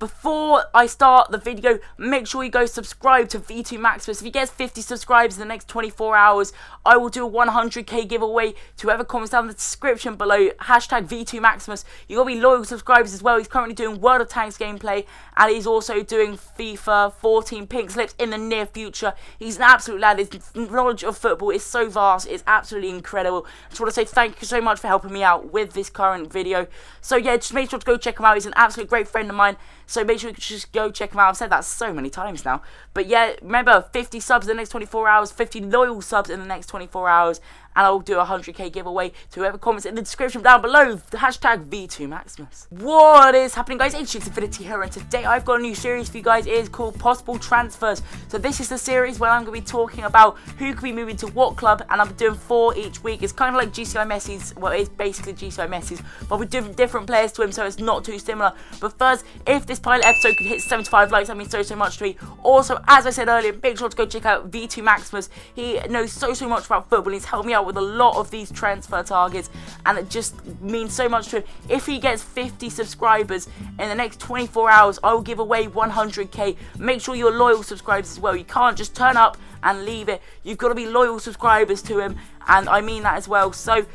before I start the video, make sure you go subscribe to V2 Maximus. If he gets 50 subscribers in the next 24 hours, I will do a 100k giveaway to whoever comments down in the description below, hashtag V2 Maximus. You gotta be loyal subscribers as well. He's currently doing World of Tanks gameplay, and he's also doing FIFA 14 Pinkslips in the near future. He's an absolute lad. His knowledge of football is so vast, it's absolutely incredible. I just want to say thank you so much for helping me out with this current video. So yeah, just make sure to go check him out. He's an absolute great friend of mine. So make sure you just go check him out. I've said that so many times now. But yeah, remember, 50 subs in the next 24 hours, 50 loyal subs in the next 24 hours, and I'll do a 100k giveaway to whoever comments in the description down below, the hashtag V2 Maximus. What is happening, guys? HDxInfinity here, and today I've got a new series for you guys. It is called Possible Transfers. So this is the series where I'm going to be talking about who could be moving to what club, and I'm doing 4 each week. It's kind of like GCI Messi's, well, it's basically GCI Messi's, but we're doing different players to him, so it's not too similar. But first, if this pilot episode could hit 75 likes, that means so much to me. Also, as I said earlier, make sure to go check out V2 Maximus. He knows so much about football. He's helped me out with a lot of these transfer targets, and it just means so much to him. If he gets 50 subscribers in the next 24 hours, I will give away 100k. Make sure you're loyal subscribers as well. You can't just turn up and leave it. You've got to be loyal subscribers to him, and I mean that as well. So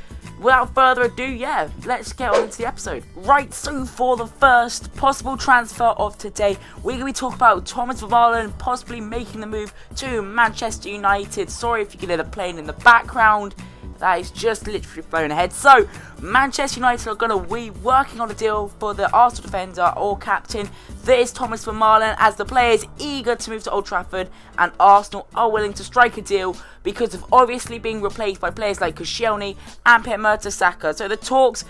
without further ado, yeah, let's get on into the episode. Right, so for the first possible transfer of today, we're going to be talking about Thomas Vermaelen possibly making the move to Manchester United. Sorry if you can hear the plane in the background. That is just literally flown ahead. So, Manchester United are going to be working on a deal for the Arsenal defender or captain. That is Thomas Vermaelen, as the player is eager to move to Old Trafford, and Arsenal are willing to strike a deal because of obviously being replaced by players like Koscielny and Pierre Mertesacker. So the talks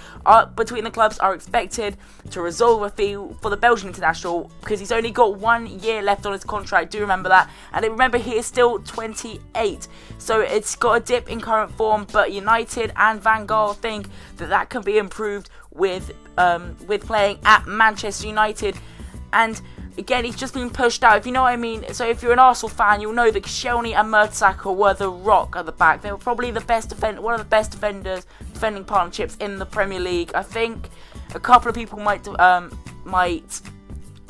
between the clubs are expected to resolve a fee for the Belgian international, because he's only got 1 year left on his contract. Do remember that. And remember, he is still 28. So it's got a dip in current form, but United and Van Gaal think that that can be improved with playing at Manchester United. And again, he's just been pushed out, if you know what I mean. So if you're an Arsenal fan, you'll know that Koscielny and Mertesacker were the rock at the back. They were probably the best one of the best defending partnerships in the Premier League. I think a couple of people might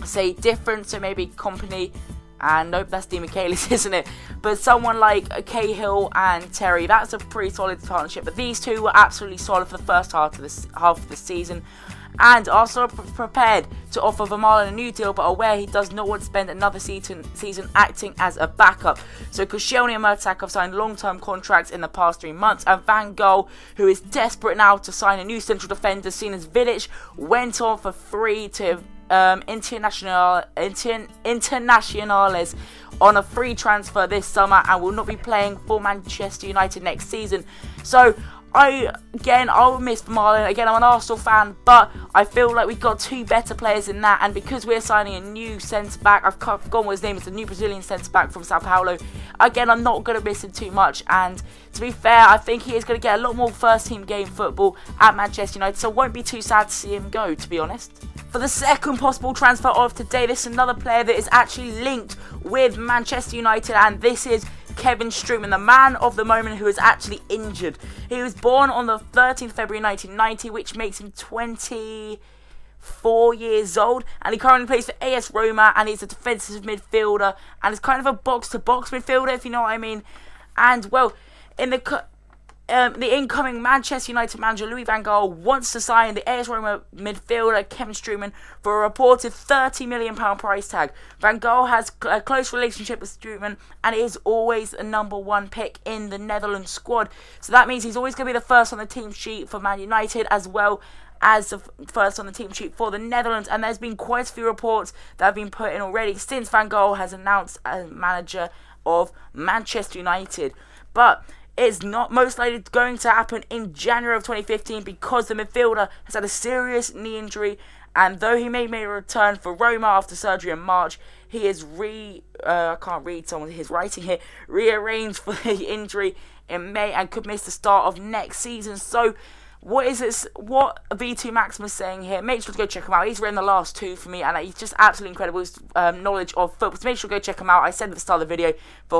say different, so maybe Company, and nope, that's Dean Michaelis, isn't it? But someone like Cahill and Terry, that's a pretty solid partnership. But these two were absolutely solid for the first half of the season. And Arsenal are prepared to offer Vermaelen a new deal, but aware he does not want to spend another season acting as a backup. So Koscielny and Mertesacker have signed long-term contracts in the past 3 months, and Van Gaal, who is desperate now to sign a new central defender, seen as Vidic, went on for free to Internationales on a free transfer this summer, and will not be playing for Manchester United next season. So I'll miss Vermaelen. Again, I'm an Arsenal fan, but I feel like we've got 2 better players than that, and because we're signing a new centre-back, I've forgotten what his name is, a new Brazilian centre-back from Sao Paulo. Again, I'm not going to miss him too much, and to be fair, I think he is going to get a lot more first-team game football at Manchester United, so I won't be too sad to see him go, to be honest. For the second possible transfer of today, this is another player that is actually linked with Manchester United, and this is Kevin Strootman, the man of the moment who is actually injured. He was born on the 13th of February 1990, which makes him 24 years old, and he currently plays for AS Roma, and he's a defensive midfielder, and is kind of a box-to-box midfielder, if you know what I mean. And, well, in the incoming Manchester United manager Louis van Gaal wants to sign the AS Roma midfielder Kevin Strootman for a reported £30 million price tag. Van Gaal has a close relationship with Strootman, and is always the #1 pick in the Netherlands squad. So that means he's always going to be the first on the team sheet for Man United, as well as the first on the team sheet for the Netherlands. And there's been quite a few reports that have been put in already since Van Gaal has announced as manager of Manchester United. But it's not most likely going to happen in January of 2015, because the midfielder has had a serious knee injury, and though he may make a return for Roma after surgery in March, he is I can't read some of his writing here, rearranged for the injury in May and could miss the start of next season. So what is this? What V2 Maximus saying here? Make sure to go check him out. He's written the last 2 for me, and he's just absolutely incredible. His knowledge of football. So make sure to go check him out. I said at the start of the video,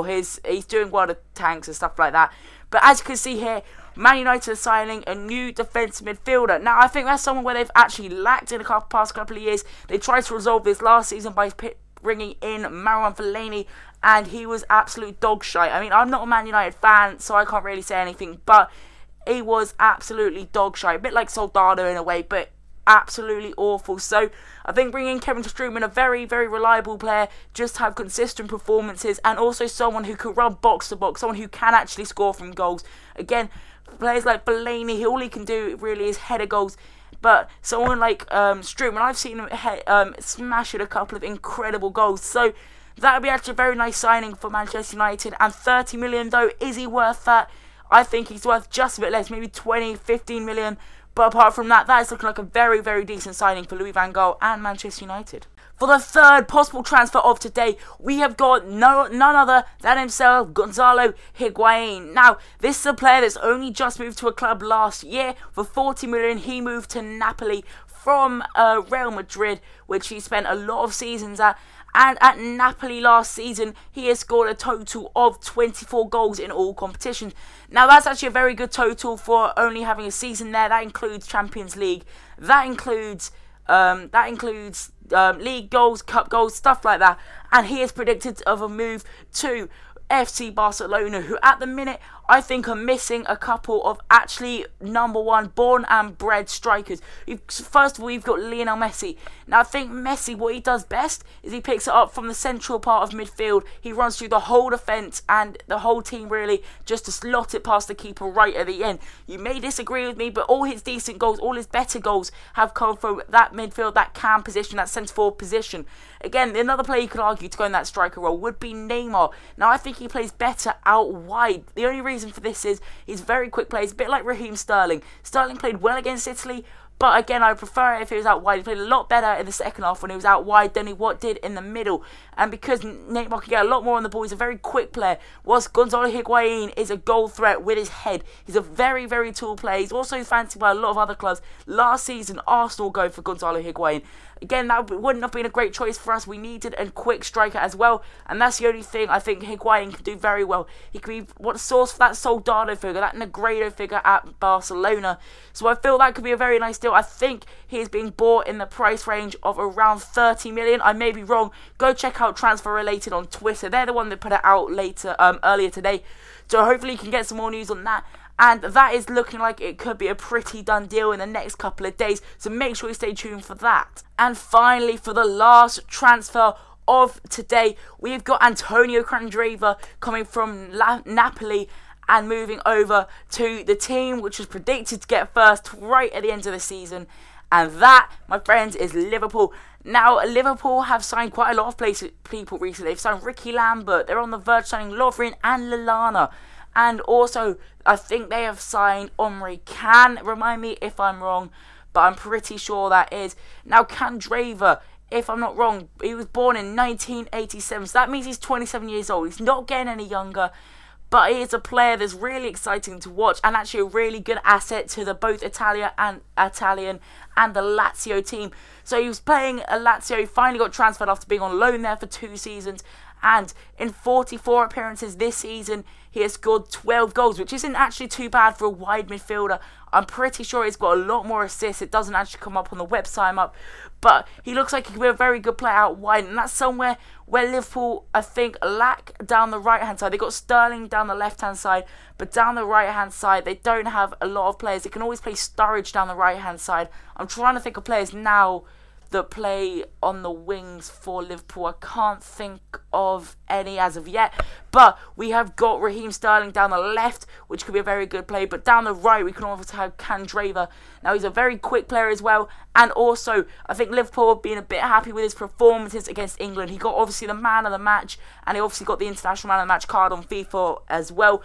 he's doing World of Tanks and stuff like that. But as you can see here, Man United are signing a new defensive midfielder. Now, I think that's someone where they've actually lacked in the past couple of years. They tried to resolve this last season by bringing in Vermaelen, and he was absolute dog shite. I mean, I'm not a Man United fan, so I can't really say anything, but he was absolutely dog shite. A bit like Soldado in a way, but absolutely awful. So I think bringing in Kevin Strootman, a very, very reliable player, just to have consistent performances, and also someone who can run box to box, someone who can actually score from goals. Again, players like Vermaelen, all he can do really is header goals. But someone like Strootman, I've seen him smash at a couple of incredible goals. So that would be actually a very nice signing for Manchester United. And 30 million though, is he worth that? I think he's worth just a bit less, maybe 20, 15 million. But apart from that, that is looking like a very, very decent signing for Louis van Gaal and Manchester United. For the third possible transfer of today, we have got none other than himself, Gonzalo Higuain. Now, this is a player that's only just moved to a club last year. For 40 million, he moved to Napoli from Real Madrid, which he spent a lot of seasons at. And at Napoli last season, he has scored a total of 24 goals in all competitions. Now, that's actually a very good total for only having a season there. That includes Champions League. That includes league goals, cup goals, stuff like that. And he is predicted of a move to FC Barcelona, who at the minute I think are missing a couple of actually #1 born and bred strikers. First of all, you've got Lionel Messi. Now, I think Messi, what he does best is he picks it up from the central part of midfield. He runs through the whole defence and the whole team really, just to slot it past the keeper right at the end. You may disagree with me, but all his decent goals, all his better goals have come from that midfield, that cam position, that centre forward position. Again, another player you could argue to go in that striker role would be Neymar. Now, I think he plays better out wide. The only reason for this is he's very quick plays, a bit like Raheem Sterling. Sterling played well against Italy, but again, I prefer it if he was out wide. He played a lot better in the second half when he was out wide than he did in the middle. And because Neymar can get a lot more on the ball, he's a very quick player. Whilst Gonzalo Higuain is a goal threat with his head. He's a very, very tall player. He's also fancied by a lot of other clubs. Last season, Arsenal go for Gonzalo Higuain. Again, that wouldn't have been a great choice for us. We needed a quick striker as well, and that's the only thing I think Higuain can do very well. He could be what the source for that Soldado figure, that Negredo figure at Barcelona. So I feel that could be a very nice deal. I think he is being bought in the price range of around 30 million. I may be wrong. Go check out Transfer Related on Twitter. They're the one that put it out earlier today. So hopefully you can get some more news on that. And that is looking like it could be a pretty done deal in the next couple of days. So make sure you stay tuned for that. And finally, for the last transfer of today, we've got Antonio Candreva coming from Napoli and moving over to the team which was predicted to get first right at the end of the season. And that, my friends, is Liverpool. Now, Liverpool have signed quite a lot of people recently. They've signed Ricky Lambert. They're on the verge of signing Lovren and Lallana. And also, I think they have signed Omri Can. Remind me if I'm wrong, but I'm pretty sure that is. Now, Candreva, if I'm not wrong, he was born in 1987. So that means he's 27 years old. He's not getting any younger. But he is a player that's really exciting to watch and actually a really good asset to both Italian and the Lazio team. So he was playing at Lazio, finally got transferred after being on loan there for 2 seasons. And in 44 appearances this season, he has scored 12 goals, which isn't actually too bad for a wide midfielder. I'm pretty sure he's got a lot more assists. It doesn't actually come up on the website, but he looks like he could be a very good player out wide. And that's somewhere where Liverpool, I think, lack down the right-hand side. They've got Sterling down the left-hand side, but down the right-hand side, they don't have a lot of players. They can always play Sturridge down the right-hand side. I'm trying to think of players now that play on the wings for Liverpool. I can't think of any as of yet, but we have got Raheem Sterling down the left, which could be a very good play, but down the right we can also have Candreva. Now, he's a very quick player as well, and also I think Liverpool have been a bit happy with his performances against England. He got obviously the man of the match, and he obviously got the international man of the match card on FIFA as well.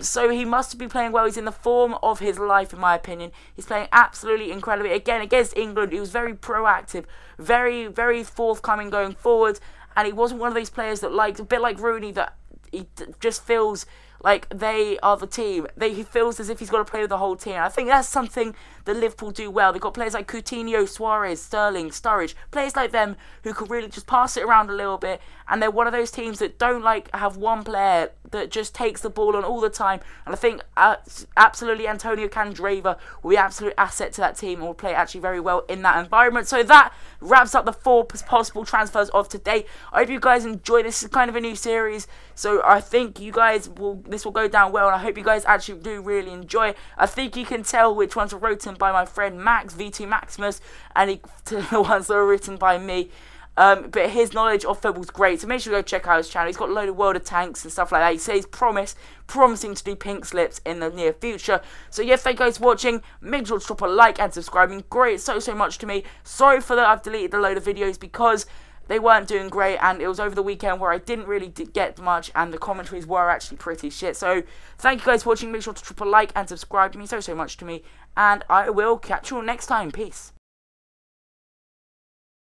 So he must be playing well. He's in the form of his life, in my opinion. He's playing absolutely incredibly. Again, against England, he was very proactive, very, very forthcoming going forward. And he wasn't one of these players that, a bit like Rooney, that he just feels like they are the team. He feels as if he's got to play with the whole team. I think that's something that Liverpool do well. They've got players like Coutinho, Suarez, Sterling, Sturridge, players like them who could really just pass it around a little bit, and they're one of those teams that don't like have one player that just takes the ball on all the time. And I think absolutely Antonio Candreva will be an absolute asset to that team and will play actually very well in that environment. So that wraps up the 4 possible transfers of today. I hope you guys enjoy. This is kind of a new series, so I think you guys this will go down well, and I hope you guys actually do really enjoy it. I think you can tell which ones were written by my friend Max, V2 Maximus, and the ones that were written by me. But his knowledge of football's great, so make sure you go check out his channel. He's got a load of World of Tanks and stuff like that. He says promising to do Pinkslips in the near future. So yeah, thank you guys for watching. Make sure to drop a like and subscribing. Great, so much to me. Sorry for that, I've deleted a load of videos because they weren't doing great, and it was over the weekend where I didn't really get much, and the commentaries were actually pretty shit. So thank you guys for watching. Make sure to drop a like and subscribe. It means so much to me, and I will catch you all next time. Peace.